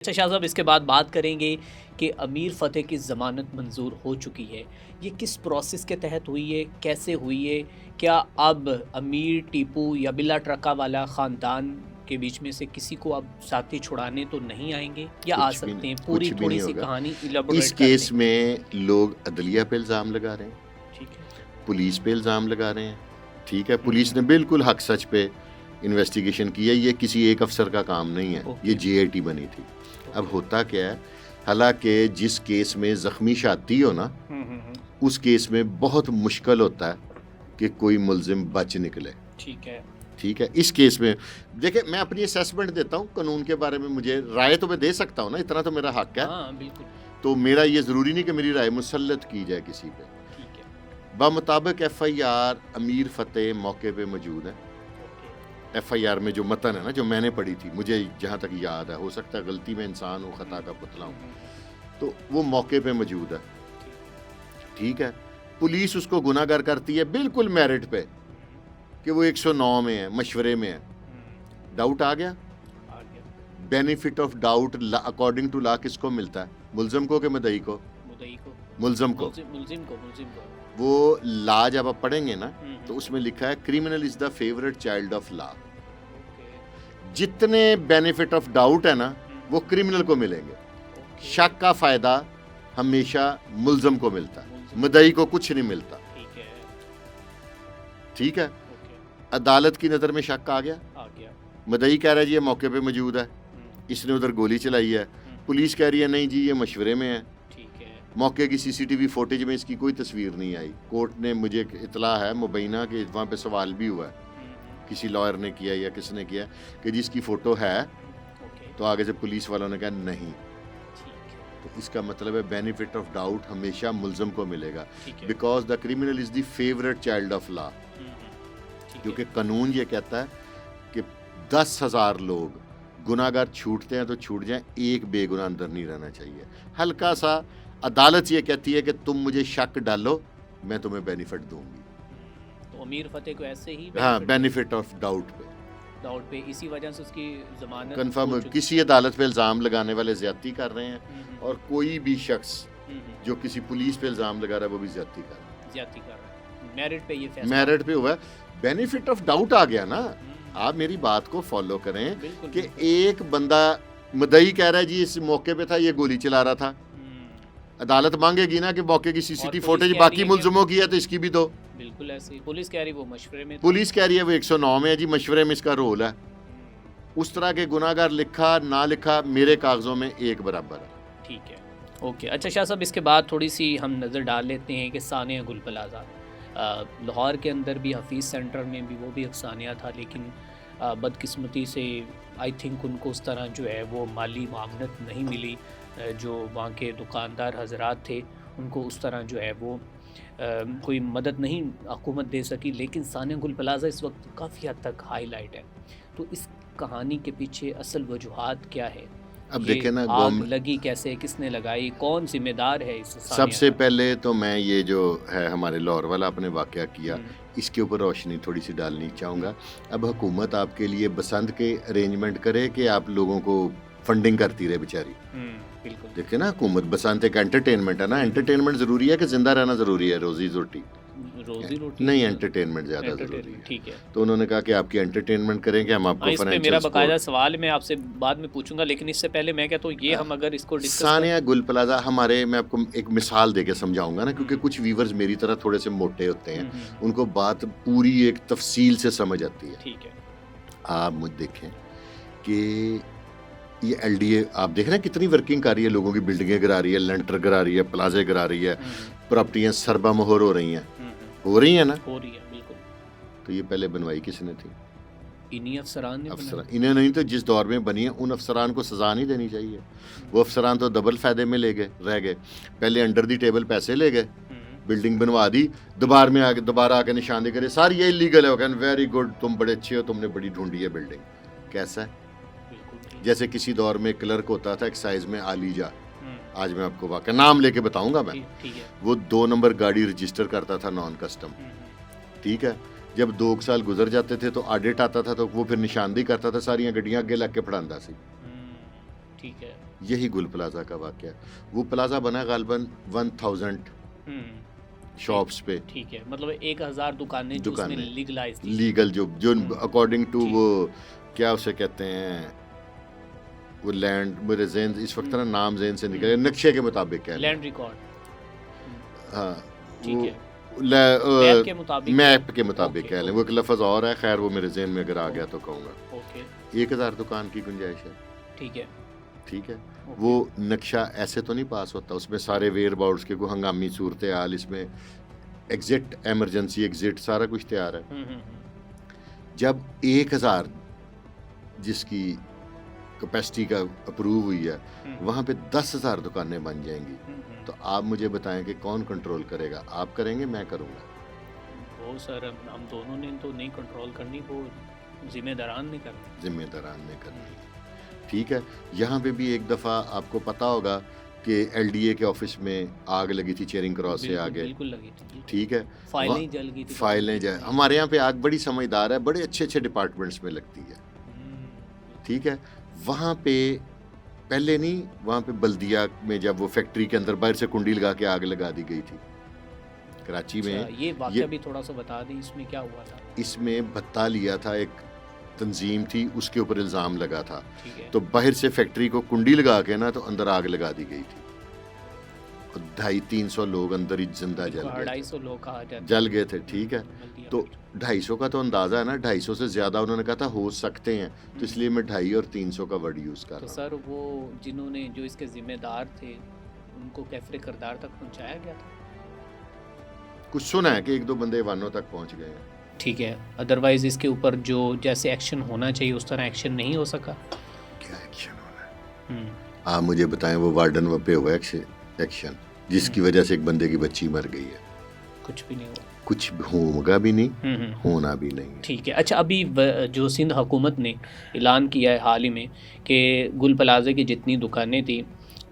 अच्छा शाह साहब, इसके बाद बात करेंगे कि अमीर फ़तेह की ज़मानत मंज़ूर हो चुकी है। ये किस प्रोसेस के तहत हुई है? कैसे हुई है? क्या अब अमीर, टीपू या बिल्ला ट्रका वाला ख़ानदान के बीच में से किसी को अब साथी छुड़ाने तो नहीं आएँगे या आ कुछ भी सकते नहीं, हैं? पूरी कुछ भी नहीं थोड़ी-सी होगा। कहानी इस इलैबोरेट कर दें। केस में लोग अदलिया पे इल्ज़ाम लगा रहे हैं, ठीक है। पुलिस पे इल्ज़ाम लगा रहे हैं, ठीक है? हुँ, पुलिस ने बिल्कुल हक़ सच पे इन्वेस्टिगेशन की है, ये किसी एक अफ़सर का काम नहीं है, ये ओके, जीएटी बनी थी। अब ओके। होता क्या है, हालाँकि जिस केस में ज़ख्मी शाती हो ना, हुँ, हुँ, हुँ। उस केस में बहुत मुश्किल होता है कि कोई मुलज़िम बच निकले, ठीक है। ठीक है? इस केस में देखिए मैं अपनी असेसमेंट देता हूँ, कानून के बारे में मुझे राय तो मैं दे सकता हूँ ना, इतना तो मेरा हक़ है। हाँ, बिल्कुल। तो मेरा ये ज़रूरी नहीं कि मेरी राय मुसल्लत की जाए किसी पे। ठीक है। बमुताबिक एफ़आईआर अमीर फ़तेह मौके पे मौजूद है। ओके। एफ़आईआर में जो मतन है ना, जो मैंने पढ़ी थी, मुझे जहाँ तक याद है, हो सकता है गलती में इंसान हूँ, ख़ता का पुतला हुँ, हूँ, हुँ, तो वो मौके पे मौजूद है, ठीक। ठीक है? पुलिस उसको गुनाहगार करती है बिल्कुल मेरिट पे हुँ, कि वो 109 में है, मशवरे में है। हुँ। डाउट आ गया? आ गया। Benefit of doubt according to law किसको मिलता है? मुलज़िम को कि मुद्दई को? मुद्दई को। मुलज़िम को। मुल्ज़िम को। वो लॉ जब आप पढ़ेंगे ना, हुँ, तो हुँ। उसमें लिखा है criminal is the favourite child of law. Okay. जितने बेनिफिट ऑफ डाउट है ना, हुँ, वो क्रिमिनल को मिलेंगे। ओके। शक का फ़ायदा हमेशा मुल्ज़िम को मिलता है, मुल्ज़िम मुद्दई को कुछ नहीं मिलता, ठीक है। ठीक है? ओके। अदालत की नज़र में शक आ गया, आ गया। मुद्दई कह रहा है जी ये मौके पे मौजूद है, हुँ, इसने उधर गोली चलाई है, हुँ, पुलिस कह रही है नहीं जी ये मशवरे में है, ठीक है। मौके की सीसीटीवी फुटेज में इसकी कोई तस्वीर नहीं आई। कोर्ट ने मुझे इत्तला है मुबैना कि वहाँ पे सवाल भी हुआ है, हुँ, हुँ, किसी लॉयर ने किया या किसने किया कि जिसकी फ़ोटो है, ओके, तो आगे से पुलिस वालों ने कहा नहीं। ठीक है, तो इसका मतलब है बेनिफिट ऑफ डाउट हमेशा मुल्ज़िम को मिलेगा, ठीक है। Because the criminal is the favourite child of law. हुँ, हुँ, ठीक क्योंकि है। कानून ये कहता है कि 10,000 लोग गुनाहगार छूटते हैं तो छूट जाएं, एक बेगुनाह अंदर नहीं रहना चाहिए। हल्का सा अदालत ये कहती है कि तुम मुझे शक डालो, मैं तुम्हें बेनिफिट दूंगी। तो अमीर फ़तेह को ऐसे ही हाँ, benefit mill benefit of doubt पे डाउट पे इसी वजह से उसकी ज़मानत हो कंफर्म। चुकी। किसी अदालत पे इल्ज़ाम लगाने वाले ज्यादती कर रहे हैं, हुँ, हुँ, और कोई भी शख्स हुँ, हुँ, जो किसी पुलिस पे इल्ज़ाम लगा रहा है वो भी ज्यादती कर रहा ज़्यादती कर रहा है। मेरिट पे ये है। फैसला। मेरिट पे हुआ है, बेनिफिट ऑफ डाउट आ गया ना। हुँ, आप मेरी बात को फॉलो करें बिल्कुल, कि बिल्कुल। एक बंदा मुद्दई कह रहा है जी इस मौके पे था, ये गोली चला रहा था, हुँ, अदालत मांगेगी ना कि मौके की और सीसीटीवी पुलिस फुटेज कह रही बाकी है कि मुलजिमों की है तो इसकी भी दो। बिल्कुल ऐसे ही पुलिस कह रही वो मशवरे में था। पुलिस कह रही है वो 109 में है जी, मशवरे में इसका रोल है। हुँ, उस तरह के गुनाहगार लिखा ना लिखा मेरे कागजों में एक बराबर है। ठीक है। ओके। अच्छा शाह साहब, इसके बाद थोड़ी-सी हम नज़र डाल लेते हैं कि सानिया गुल प्लाज़ा लाहौर के अंदर भी हफ़ीज़ सेंटर में भी वो भी एक सानिया था, लेकिन बदकिस्मती से आई थिंक उनको उस तरह जो है वो माली मामनत नहीं मिली। जो वहाँ के दुकानदार हज़रात थे उनको उस तरह जो है वो कोई मदद नहीं हुकूमत दे सकी, लेकिन सानिया गुल प्लाज़ा इस वक्त काफ़ी हद तक हाईलाइट है। तो इस कहानी के पीछे असल वजूहात क्या है? अब ये देखें ना, आग लगी कैसे, किसने लगाई, कौन ज़िम्मेदार है इस सानिया सबसे का? पहले तो मैं ये जो है हमारे लाहौर वाला आपने वाक़या किया, हुँ, इसके ऊपर रोशनी थोड़ी सी डालनी चाहूँगा। अब हुकूमत आपके लिए बसंत के अरेंजमेंट करे कि आप लोगों को फंडिंग करती रहे बेचारी। हुँ, बिल्कुल। देखिए ना, हुकूमत बसंत एक एंटरटेनमेंट है ना, एंटरटेनमेंट ज़रूरी है कि ज़िंदा रहना ज़रूरी है, रोज़ी-रोटी रोज़ी-रोटी नहीं, एंटरटेनमेंट ज़्यादा ज़रूरी एंटरटेनमेंट है। ठीक है। तो उन्होंने कहा कि आपकी एंटरटेनमेंट करेंगे, हम हाँ, आपको इस पे फाइनेंशियल मेरा बाकायदा सपोर्ट। सवाल मैं आपसे बाद में पूछूँगा, लेकिन इससे पहले मैं कहता हूँ ये हम अगर इसको डिस्कस कर। सानिया गुल प्लाजा हमारे, मैं आपको एक मिसाल देके समझाऊंगा ना, क्योंकि हुँ, कुछ व्यूवर्स मेरी तरह थोड़े से मोटे होते हैं, हुँ, हुँ, उनको बात पूरी एक तफसील से समझ आती है। ठीक है। आप मुझे देखें कि ये एलडीए आप देख रहे हैं कितनी वर्किंग कर रही है, लोगों की बिल्डिंगें गिरा रही है, लेंटर गिरा रही है, प्लाजे गिरा रही है, हुँ, हुँ, प्रॉपर्टियां सरबा मोहर हो रही हैं, हुँ, हो रही हैं ना। हो रही है, बिल्कुल। तो ये पहले बनवाई किसने थी? इन्हीं अफ़सरान ने अफसरान। बनाई। इन्हें नहीं तो जिस दौर में बनी है उन अफसरान को सजा नहीं देनी चाहिए। वो अफसरान तो डबल फ़ायदे में ले गए, रह गए। पहले अंडर दी टेबल पैसे ले गए, हुँ, बिल्डिंग बनवा दी, दोबारा आके निशानदेही करे, सारी ये इलीगल है। वेरी गुड, तुम बड़े अच्छे हो, तुमने बड़ी ढूंढी है बिल्डिंग। कैसा है? बिल्कुल ठीक। जैसे किसी दौर में क्लर्क होता था एक्साइज में, आलीजा, हुँ, आज मैं आपको वाकई नाम लेके बताऊंगा मैं, ठीक है। वो 2 नंबर गाड़ी रजिस्टर करता था नॉन कस्टम, हुँ, हुँ, ठीक है। जब 2 साल गुजर जाते थे तो ऑडिट आता था, तो वो फिर निशानदेही करता था, सारियां गड्डियां अगे लग के फड़ांदा सी। हुँ, ठीक है। यही गुल प्लाजा का वाक़या। वो प्लाजा बना गालिबन 1000 शॉप्स पे। ठीक है, मतलब 1000 दुकानें जो उसमें लीगलाइज थी। लीगल जो अकॉर्डिंग टू वो क्या उसे कहते हैं, वो लैंड, मेरे ज़हन इस वक्त ना नाम ज़हन से निकले, नक्शे के मुताबिक कह लैंड रिकॉर्ड। हाँ, ठीक है, मैप के मुताबिक, मैप के मुताबिक कह लें। वो एक लफ्ज़ और है, खैर वो मेरे ज़हन में अगर आ गया तो कहूँगा। ओके, 1000 दुकान की गुंजाइश है। ठीक है, ठीक है। वो नक्शा ऐसे तो नहीं पास होता, उसमें सारे वेयर बाउट्स के कोई हंगामी सूरत हाल, इसमें एग्जिट, एमरजेंसी एग्जिट, सारा कुछ तैयार है। जब 1000 जिसकी कैपेसिटी का अप्रूव हुई है, वहाँ पे 10,000 दुकानें बन जाएंगी, तो आप मुझे बताएं कि कौन कंट्रोल करेगा? आप करेंगे, मैं करूँगा? वो सर हम दोनों ने तो नहीं कंट्रोल करनी, वो जिम्मेदारान ने करनी। जिम्मेदारान ने करनी। ठीक है। यहाँ पे भी एक दफ़ा आपको पता होगा कि LDA के ऑफिस में आग लगी थी चेरिंग क्रॉस से आगे। बिल्कुल लगी थी। ठीक है। फाइलें जल गई थी। फाइलें जल, हमारे यहाँ पे आग बड़ी समझदार है, बड़े अच्छे अच्छे डिपार्टमेंट्स में लगती है। ठीक है। वहाँ पे पहले नहीं, वहाँ पे बल्दिया में जब वो फैक्ट्री के अंदर बाहर से कुंडी लगा के आग लगा दी गई थी कराची में। ये वाक़या भी थोड़ा सा बता दें, इसमें क्या हुआ था? इसमें भत्ता लिया था, एक तंजीम थी, उसके ऊपर इल्ज़ाम लगा था। ठीक है। तो बाहर से फैक्ट्री को कुंडी लगा के ना, तो अंदर आग लगा दी गई थी। 250-300 लोग अंदर ही जिंदा जल गए। 250 लोग कहा जाता जल गए थे। ठीक है। तो 250 का तो अंदाज़ा है ना, 250 से ज़्यादा उन्होंने कहा था हो सकते हैं, तो इसलिए मैं 250 और 300 का वर्ड यूज़ कर रहा हूँ। तो सर वो जिन्होंने, जो इसके जिम्मेदार थे, उनको कैफरे किरदार तक पहुँचाया गया था? कुछ सुना है कि 1-2 बंदे वानों तक पहुँच गए हैं। ठीक है। अदरवाइज इसके ऊपर जो जैसे एक्शन होना चाहिए उस तरह एक्शन नहीं हो सका। क्या एक्शन होना है? आप मुझे बताएं, वो वार्डन पे हुआ एक्शन जिसकी वजह से एक बंदे की बच्ची मर गई है? कुछ भी नहीं हुआ। कुछ होगा भी नहीं, होना भी नहीं। ठीक है। अच्छा, अभी जो सिंध हुकूमत ने ऐलान किया है हाल ही में कि गुल प्लाजा की जितनी दुकानें थी,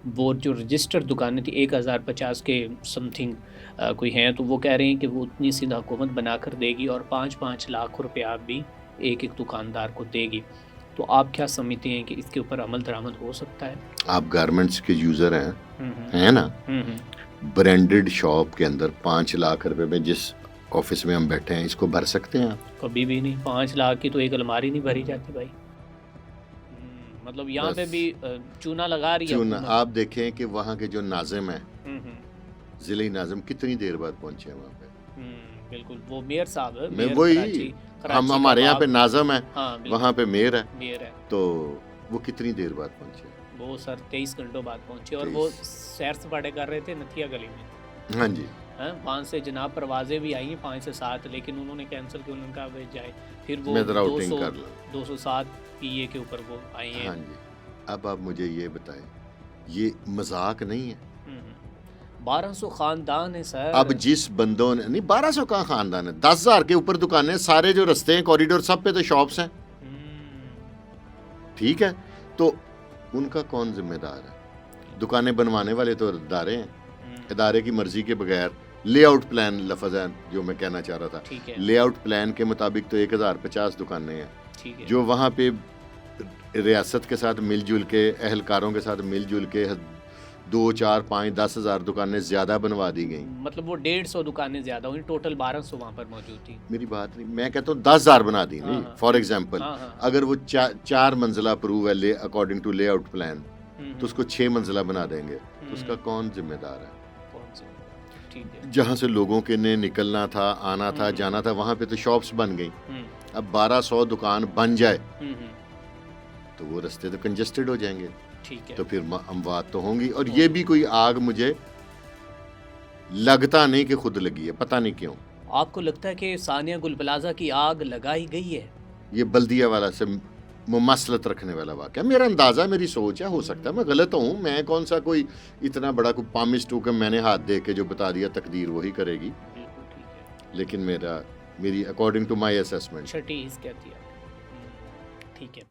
वो जो रजिस्टर्ड दुकानें थी 1050 के समथिंग कोई हैं, तो वो कह रहे हैं कि वो उतनी सिंध हुकूमत बना कर देगी और 5-5 लाख रुपया भी एक एक दुकानदार को देगी। तो आप क्या समझते हैं कि इसके ऊपर अमल दरामद हो सकता है? आप गारमेंट्स के यूज़र हैं ना? ब्रांडेड शॉप के अंदर 5 लाख रुपए में जिस ऑफिस में हम बैठे हैं, इसको भर सकते हैं? कभी भी नहीं। 5 लाख की तो एक अलमारी नहीं भरी जाती भाई। मतलब यहाँ पे भी चूना लगा रही है चूना। आप देखें कि वहाँ के जो नाजिम है, जिले नाजिम कितनी देर बाद पहुंचे वहाँ पे। बिल्कुल, वो मेयर साहब है। मैं वही, हम हमारे यहाँ पे नाजिम है, वहाँ पे मेयर है, तो वो कितनी देर बाद पहुंचे? वो सर 23 घंटों बाद पहुंचे, और वो सैर सपाटे कर रहे थे नथिया गली में। हाँ जी। वहाँ से जनाब परवाजें भी आई हैं 5 से 7, लेकिन उन्होंने कैंसिल किया। उन्होंने कहा वे जाए, फिर वो 207 PA के ऊपर वो आई हैं। हाँ जी। अब आप मुझे ये बताएं, ये मजाक नहीं है? 1200 खानदान है सर। अब जिस बंदों ने, नहीं 1200 का खानदान है, 10,000 के ऊपर दुकानें, सारे जो रास्ते हैं, कॉरिडोर, सब पे तो शॉप्स हैं। ठीक है। तो उनका कौन जिम्मेदार है? दुकानें बनवाने वाले तो इदारे हैं। इदारे की मर्जी के बगैर लेआउट प्लान लफ्ज़ है जो मैं कहना चाह रहा था। लेआउट प्लान के मुताबिक तो 1050 दुकानें हैं, जो वहाँ पे रियासत के साथ मिलजुल के, अहलकारों के साथ मिलजुल के 2, 4, 5, 10,000 दुकानें ज़्यादा बनवा दी गई। मतलब वो 150 दुकानें ज़्यादा हुई, टोटल 1200 वहाँ पर मौजूद थी। मेरी बात नहीं, मैं कहता हूँ 10,000 बना दी। नहीं, फॉर एग्जाम्पल अगर वो 4 मंजिला अप्रूव है अकॉर्डिंग टू लेआउट प्लान, तो उसको 6 मंजिला बना देंगे, तो उसका कौन जिम्मेदार है? जहाँ से लोगों के ने निकलना था, आना था, जाना था, वहाँ पे तो शॉप्स बन गई। अब 1200 दुकान बन जाए तो वो रास्ते तो कंजेस्टेड हो जाएंगे। ठीक है। तो फिर अमवात तो होंगी। और ये भी कोई आग मुझे लगता नहीं कि खुद लगी है, पता नहीं क्यों। आपको लगता है कि सानिया गुल प्लाजा की आग लगाई गई है? ये बल्दिया वाला से मुमासलत रखने वाला वाक़या, मेरा अंदाज़ा, मेरी सोच है, हो सकता है मैं गलत हूँ। मैं कौन सा कोई इतना बड़ा कोई पामिश टू के मैंने हाथ दे के जो बता दिया तकदीर वही करेगी। लेकिन मेरी अकॉर्डिंग टू माई असेसमेंट कहती है। ठीक है।